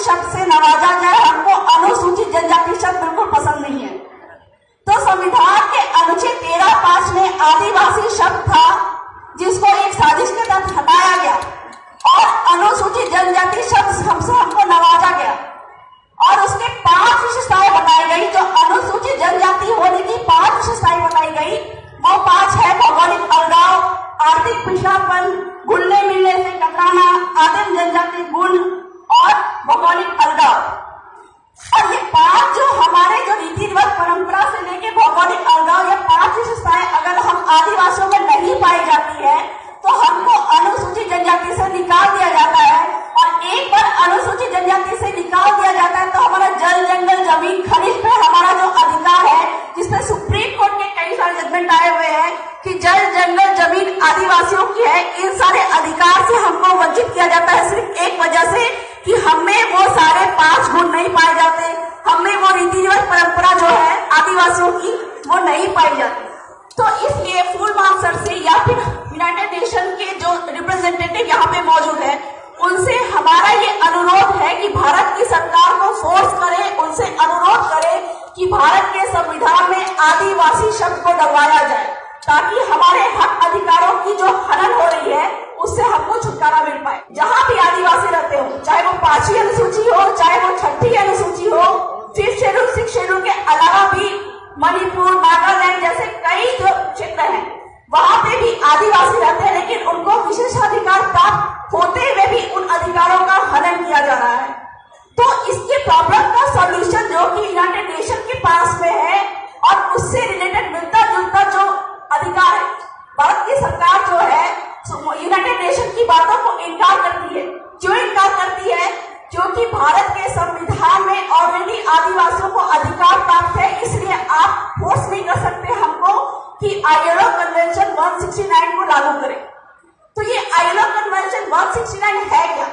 शब्द से नवाजा जाए, हमको अनुसूचित जनजाति शब्द बिल्कुल पसंद नहीं है। तो संविधान के अनुच्छेद 13(5) में आदिवासी शब्द था, जिसको एक साजिश के तहत हटाया गया और अनुसूचित जनजाति शब्द हमको नवाजा गया और उसके 5 विशेषताएं बताई गई। जो अनुसूचित जनजाति होने की 5 विशेषताएं बताई गई, वो 5 है: भौगोलिक अलगाव, आर्थिक पिछड़ापन, घुलने मिलने से कतराना, आदिम जनजाति गुण और भौगोलिक अलगाव। और ये 5 जो हमारे जो रीति रिवाज परंपरा से लेके भौगोलिक अलगाव, ये 5 विशेषताएं अगर हम आदिवासियों में नहीं पाई जाती है तो हमको अनुसूचित जनजाति से निकाल दिया जाता है। और एक बार अनुसूचित जनजाति से निकाल दिया जाता है तो हमारा जल, जंगल, जमीन, खनिज पे हमारा जो अधिकार है, जिसमें सुप्रीम कोर्ट के कई सारे जजमेंट आए हुए हैं कि जल, जंगल, जमीन आदिवासियों की है, इन सारे अधिकार से हमको वंचित किया जाता है सिर्फ एक वजह से कि हमें वो सारे 5 गुण नहीं पाए जाते, हमें वो रीति रिवाज परंपरा जो है आदिवासियों की वो नहीं पाई जाती। तो इसलिए फूल मार्क सर से या फिर यूनाइटेड नेशन के जो रिप्रेजेंटेटिव यहाँ पे मौजूद है, उनसे हमारा ये अनुरोध है कि भारत की सरकार को फोर्स करे, उनसे अनुरोध करे कि भारत के संविधान में आदिवासी शब्द को दबाया जाए, ताकि हमारे हक अधिकारों की जो हनन हो रही है उससे हमको छुटकारा मिल पाए। जहाँ भी आदिवासी रहते हो, चाहे वो 5वीं अनुसूची हो, चाहे वो 6ठी अनुसूची हो, 5th शेड्यूल, 6th शेड्यूल के अलावा भी मणिपुर, नागालैंड जैसे कई जो क्षेत्र हैं, वहाँ पे भी आदिवासी रहते हैं, लेकिन उनको विशेषाधिकार प्राप्त होते हुए भी उन अधिकारों का हनन किया जा रहा है। तो इसके प्रॉब्लम का सॉल्यूशन जो कि यूनाइटेड नेशन के पास में है और उससे रिलेटेड मिलता जुलता जो अधिकार है, भारत की सरकार जो है यूनाइटेड नेशन की बातों को इनकार करती है। क्यों इनकार करती है? क्योंकि भारत के संविधान में ऑलरेडी आदिवासियों को अधिकार प्राप्त है, इसलिए आप फोर्स नहीं कर सकते हमको कि ILO कन्वेंशन 169 को लागू करें। तो ये ILO कन्वेंशन 169 है क्या?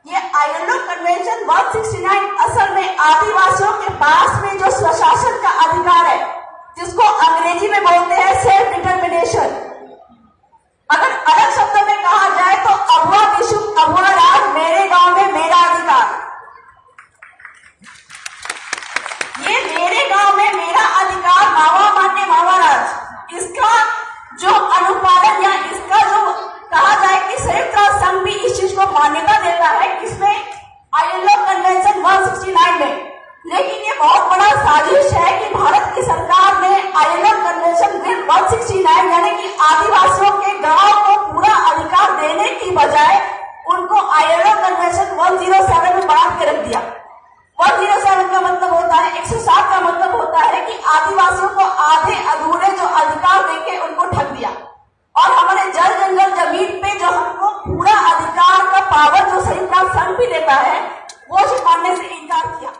ये ILO कन्वेंशन 169 असल में आदिवासियों के पास में जो स्वशासन का अधिकार है, जिसको अंग्रेजी में बोलते हैं सेल्फ डिटर्मिनेशन। अगर अलग शब्दों में कहा जाए तो अबुआ विशु अबुआ राज, मेरे गांव में मेरा अधिकार। ये मेरे गांव में मेरा अधिकार, मावा मान्य मावा राज, इसका जो अनुपालन या इसका जो कहा जाए कि संयुक्त राष्ट्र संघ भी इस चीज को मान्यता देता है, किसमें? ILO कन्वेंशन 169 में। लेकिन ये बहुत बड़ा साजिश है कि भारत की सरकार ने ILO कन्वेंशन 169 यानी कि आदिवासियों के गांव को पूरा अधिकार देने की बजाय उनको ILO कन्वेंशन 107 में बांध के रख दिया। 107 का मतलब होता है, 107 का मतलब होता है कि आदिवासियों को आधे अधूरे जो अधिकार देके उनको ठग दिया और हमारे जल, जंगल, जमीन पे जो हमको पूरा अधिकार का पावर जो संयुक्त राष्ट्र संघ भी देता है, वो मानने से इनकार किया।